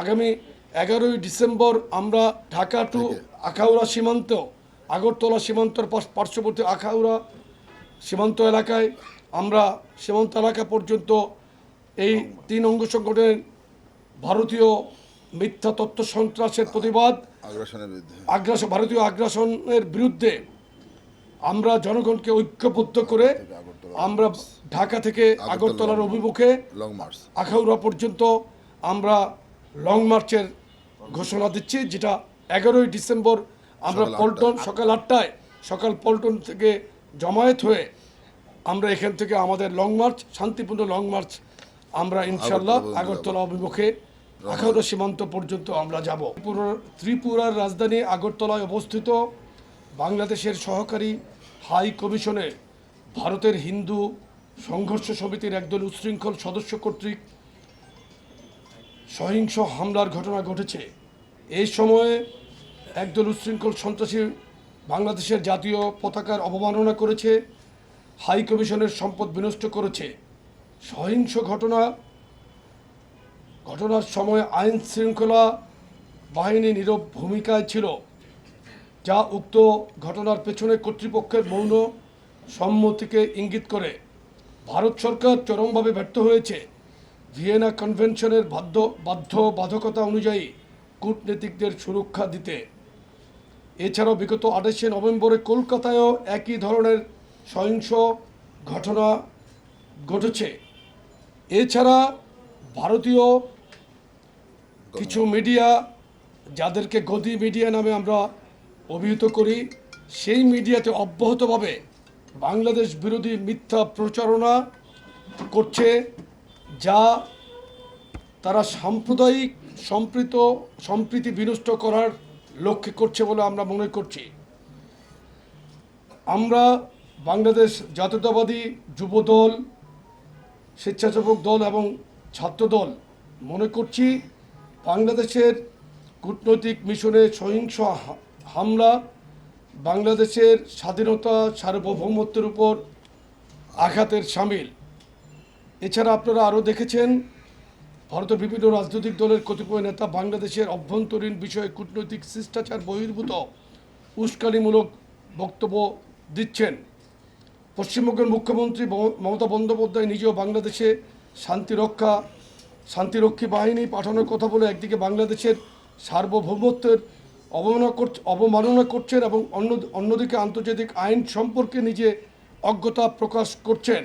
আগামী 11ই ডিসেম্বর আমরা ঢাকা টু আখাউড়া সীমান্ত, আগরতলা সীমান্তর পার্শ্ববর্তী আখাউড়া সীমান্ত এলাকায় আমরা সীমান্ত এলাকা পর্যন্ত এই 3 অঙ্গ সংগঠনের ভারতীয় মিথ্যা তথ্য সন্ত্রাসের প্রতিবাদ, ভারতীয় আগ্রাসনের বিরুদ্ধে আমরা জনগণকে ঐক্যবদ্ধ করে আমরা ঢাকা থেকে আগরতলার অভিমুখে আখাউড়া পর্যন্ত আমরা লং মার্চের ঘোষণা দিচ্ছি, যেটা 11ই ডিসেম্বর আমরা পল্টন সকাল পল্টন থেকে জমায়েত হয়ে আমরা এখান থেকে আমাদের লং মার্চ, শান্তিপূর্ণ লং মার্চ আমরা ইনশাল্লাহ আগরতলা অভিমুখে আখাউড়া সীমান্ত পর্যন্ত আমরা যাব। ত্রিপুরার রাজধানী আগরতলায় অবস্থিত বাংলাদেশের সহকারী হাই কমিশনে ভারতের হিন্দু সংঘর্ষ সমিতির একদল উচ্ছৃঙ্খল সদস্য কর্তৃক সহিংস হামলার ঘটনা ঘটেছে। এই সময়ে একদল উচ্ছৃঙ্খল সন্ত্রাসী বাংলাদেশের জাতীয় পতাকার অবমাননা করেছে, হাই কমিশনের সম্পদ বিনষ্ট করেছে। সহিংস ঘটনার সময় আইন শৃঙ্খলা বাহিনী নীরব ভূমিকায় ছিল, যা উক্ত ঘটনার পেছনে কর্তৃপক্ষের মৌন সম্মতিকে ইঙ্গিত করে। ভারত সরকার চরমভাবে ব্যর্থ হয়েছে ভিয়েনা কনভেনশনের বাধ্যবাধকতা অনুযায়ী কূটনীতিকদের সুরক্ষা দিতে। এছাড়াও বিগত 28শে নভেম্বরে কলকাতায়ও একই ধরনের সহিংস ঘটনা ঘটেছে। এছাড়া ভারতীয় কিছু মিডিয়া, যাদেরকে গদি মিডিয়া নামে আমরা অভিহিত করি, সেই মিডিয়াতে অব্যাহতভাবে বাংলাদেশ বিরোধী মিথ্যা প্রচারণা করছে, যা তারা সাম্প্রদায়িক সম্প্রীতি বিনষ্ট করার লক্ষ্যে করছে বলে আমরা মনে করছি। আমরা বাংলাদেশ জাতীয়তাবাদী যুবদল, স্বেচ্ছাসেবক দল এবং ছাত্রদল মনে করছি বাংলাদেশের কূটনৈতিক মিশনে সহিংস হামলা বাংলাদেশের স্বাধীনতা সার্বভৌমত্বের উপর আঘাতের শামিল। এছাড়া আপনারা আরও দেখেছেন ভারতের বিভিন্ন রাজনৈতিক দলের কতিপয় নেতা বাংলাদেশের অভ্যন্তরীণ বিষয়ে কূটনৈতিক শিষ্টাচার বহির্ভূত উস্কানিমূলক বক্তব্য দিচ্ছেন। পশ্চিমবঙ্গের মুখ্যমন্ত্রী মমতা বন্দ্যোপাধ্যায় নিজেও বাংলাদেশে শান্তিরক্ষী বাহিনী পাঠানোর কথা বলে একদিকে বাংলাদেশের সার্বভৌমত্বের অবমাননা করছেন এবং অন্যদিকে আন্তর্জাতিক আইন সম্পর্কে নিজে অজ্ঞতা প্রকাশ করছেন।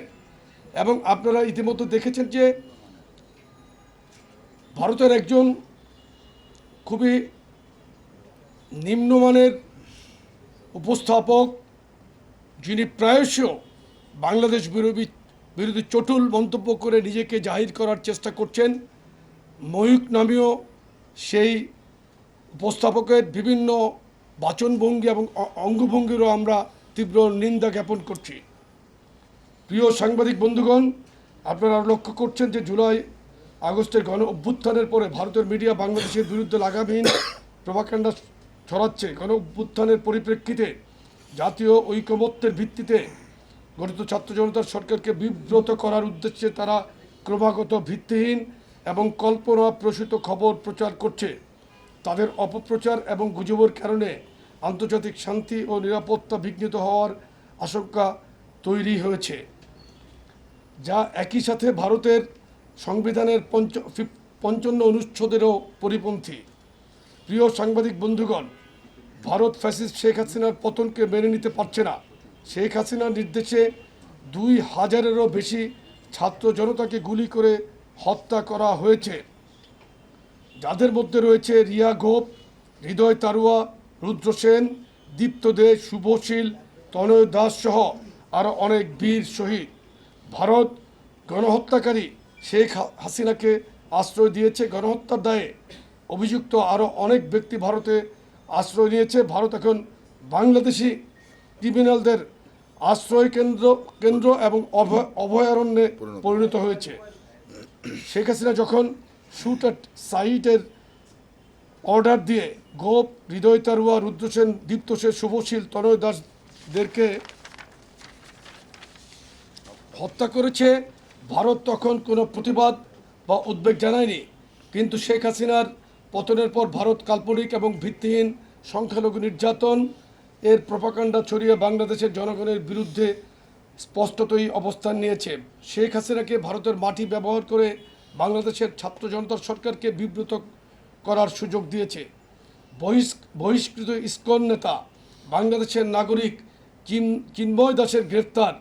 এবং আপনারা ইতিমধ্যে দেখেছেন যে ভারতের একজন খুবই নিম্নমানের উপস্থাপক, যিনি প্রায়শই বাংলাদেশ বিরোধী চটুল মন্তব্য করে নিজেকে জাহির করার চেষ্টা করছেন, ময়ূক নামীয় সেই উপস্থাপকের বিভিন্ন বাচনভঙ্গি এবং অঙ্গভঙ্গিরও আমরা তীব্র নিন্দা জ্ঞাপন করছি। প্রিয় সাংবাদিক বন্ধুগণ, আপনারা লক্ষ্য করছেন যে জুলাই আগস্টের গণ অভ্যুত্থানের পরে ভারতের মিডিয়া বাংলাদেশের বিরুদ্ধে লাগামহীন প্রোপাগান্ডা ছড়াচ্ছে। গণ অভ্যুত্থানের পরিপ্রেক্ষিতে জাতীয় ঐকমত্যের ভিত্তিতে গঠিত ছাত্র জনতার সরকারকে বিব্রত করার উদ্দেশ্যে তারা ক্রমাগত ভিত্তিহীন এবং কল্পনা প্রসূত খবর প্রচার করছে। তাদের অপপ্রচার এবং গুজবের কারণে আন্তর্জাতিক শান্তি ও নিরাপত্তা বিঘ্নিত হওয়ার আশঙ্কা তৈরি হয়েছে, যা একই সাথে ভারতের সংবিধানের 55 অনুচ্ছেদেরও পরিপন্থী। প্রিয় সাংবাদিক বন্ধুগণ, ভারত ফ্যাসিস্ট শেখ হাসিনার পতনকে মেনে নিতে পারছে না। শেখ হাসিনার নির্দেশে 2000-এরও বেশি ছাত্র জনতাকে গুলি করে হত্যা করা হয়েছে, যাদের মধ্যে রয়েছে রিয়া ঘোপ, হৃদয় তারুয়া, রুদ্র সেন, দীপ্ত দে, শুভশীল, তনয় দাস সহ আরও অনেক বীর শহীদ। ভারত গণহত্যাকারী শেখ হাসিনাকে আশ্রয় দিয়েছে। গণহত্যার দায়ে অভিযুক্ত আরও অনেক ব্যক্তি ভারতে আশ্রয় নিয়েছে। ভারত এখন বাংলাদেশি ক্রিমিনালদের আশ্রয় কেন্দ্র এবং অভয়ারণ্যে পরিণত হয়েছে। শেখ হাসিনা যখন শুট অ্যাট সাইটের অর্ডার দিয়ে গোপ, হৃদয় তারুয়া, রুদ্র সেন, দীপ্ত সেন, শুভশীল, তনয় দাসদেরকে হত্যা করেছে, ভারত তখন কোনো প্রতিবাদ বা উদ্বেগ জানায়নি। কিন্তু শেখ হাসিনার পতনের পর ভারত কাল্পনিক এবং ভিত্তিহীন সংখ্যালঘু নির্যাতন এর প্রপাগান্ডা ছড়িয়ে বাংলাদেশের জনগণের বিরুদ্ধে স্পষ্টতই অবস্থান নিয়েছে। শেখ হাসিনাকে ভারতের মাটি ব্যবহার করে বাংলাদেশের ছাত্র জনতার সরকারকে বিব্রত করার সুযোগ দিয়েছে। বহিষ্কৃত ইসকন নেতা বাংলাদেশের নাগরিক চিন্ময় দাসের গ্রেফতার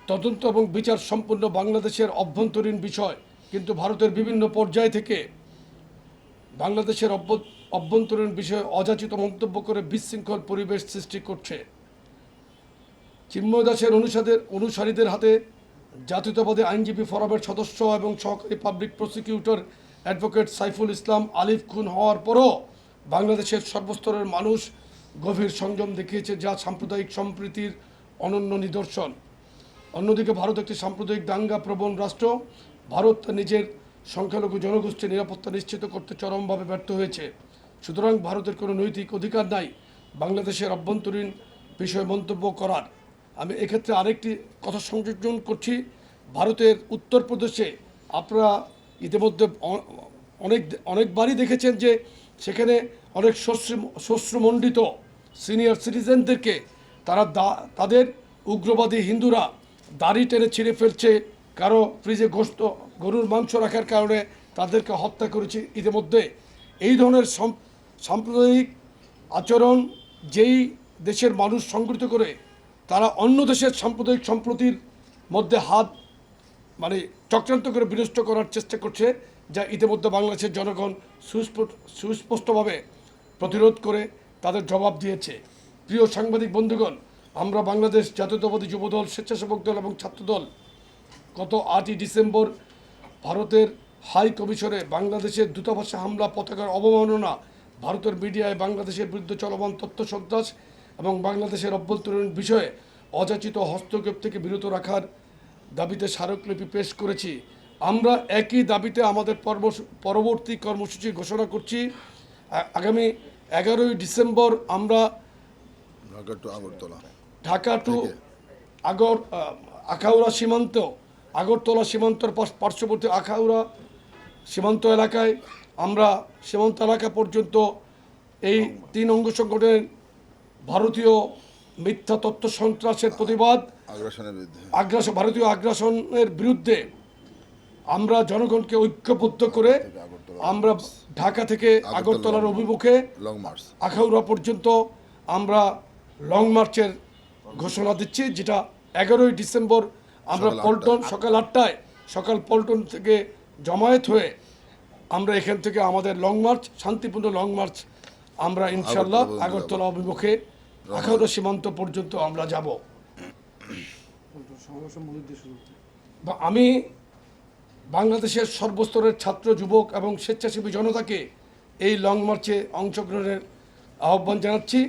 তদন্ত এবং বিচার সম্পূর্ণ বাংলাদেশের অভ্যন্তরীণ বিষয়, কিন্তু ভারতের বিভিন্ন পর্যায় থেকে বাংলাদেশের অভ্যন্তরীণ বিষয়ে অযাচিত মন্তব্য করে বিশৃঙ্খল পরিবেশ সৃষ্টি করছে। চিন্ময় দাসের অনুসারীদের হাতে জাতীয়তাবাদী আইনজীবী ফোরামের সদস্য এবং সহকারী public prosecutor advocate Saiful Islam আলিফ খুন হওয়ার পরও বাংলাদেশের সর্বস্তরের মানুষ গভীর সংযম দেখিয়েছে, যা সাম্প্রদায়িক সম্প্রীতির অনন্য নিদর্শন। অন্যদিকে ভারত একটি সাম্প্রদায়িক দাঙ্গা প্রবণ রাষ্ট্র। ভারত তার নিজের সংখ্যালঘু জনগোষ্ঠীর নিরাপত্তা নিশ্চিত করতে চরমভাবে ব্যর্থ হয়েছে। সুতরাং ভারতের কোনো নৈতিক অধিকার নাই বাংলাদেশের অভ্যন্তরীণ বিষয়ে মন্তব্য করার। আমি এক্ষেত্রে আরেকটি কথা সংযোজন করছি। ভারতের উত্তরপ্রদেশে আপনারা ইতিমধ্যে অনেকবারই দেখেছেন যে সেখানে অনেক শস্যমণ্ডিত সিনিয়র সিটিজেনদেরকে তাদের উগ্রবাদী হিন্দুরা দাড়ি টেনে ছিঁড়ে ফেলছে, কারো ফ্রিজে গরুর মাংস রাখার কারণে তাদেরকে হত্যা করেছে। ইতিমধ্যে এই ধরনের সাম্প্রদায়িক আচরণ যেই দেশের মানুষ সংগঠিত করে, তারা অন্য দেশের সাম্প্রদায়িক সম্প্রীতির মধ্যে হাত চক্রান্ত করে বিনষ্ট করার চেষ্টা করছে, যা ইতিমধ্যে বাংলাদেশের জনগণ সুস্পষ্টভাবে প্রতিরোধ করে তাদের জবাব দিয়েছে। প্রিয় সাংবাদিক বন্ধুগণ, আমরা বাংলাদেশ জাতীয়তাবাদী যুবদল, স্বেচ্ছাসেবক দল এবং ছাত্রদল গত 8ই ডিসেম্বর ভারতের হাই কমিশনে বাংলাদেশের দূতাবাসে হামলা, পতাকার অবমাননা, ভারতের মিডিয়ায় বাংলাদেশের বিরুদ্ধে চলমান তথ্য সন্ত্রাস এবং বাংলাদেশের অভ্যন্তরীণ বিষয়ে অযাচিত হস্তক্ষেপ থেকে বিরত রাখার দাবিতে স্মারকলিপি পেশ করেছি। আমরা একই দাবিতে আমাদের পরবর্তী কর্মসূচি ঘোষণা করছি। আগামী 11ই ডিসেম্বর আমরা ঢাকা টু আখাউড়া সীমান্ত, আগরতলা সীমান্তর পার্শ্ববর্তী আখাউড়া সীমান্ত এলাকায় আমরা সীমান্ত এলাকা পর্যন্ত এই 3 অঙ্গ সংগঠনের ভারতীয় মিথ্যা তথ্য সন্ত্রাসের প্রতিবাদ, ভারতীয় আগ্রাসনের বিরুদ্ধে আমরা জনগণকে ঐক্যবদ্ধ করে আমরা ঢাকা থেকে আগরতলার অভিমুখে আখাউড়া পর্যন্ত আমরা লং মার্চের ঘোষণা দিচ্ছি, যেটা 11ই ডিসেম্বর আমরা সকাল পল্টন থেকে জমায়েত হয়ে আমরা এখান থেকে আমাদের লং মার্চ, শান্তিপূর্ণ লং মার্চ আমরা ইনশাল্লাহ আগরতলা অভিমুখে আখাউড়া সীমান্ত পর্যন্ত আমরা যাব। আমি বাংলাদেশের সর্বস্তরের ছাত্র, যুবক এবং স্বেচ্ছাসেবী জনতাকে এই লং মার্চে অংশগ্রহণের আহ্বান জানাচ্ছি।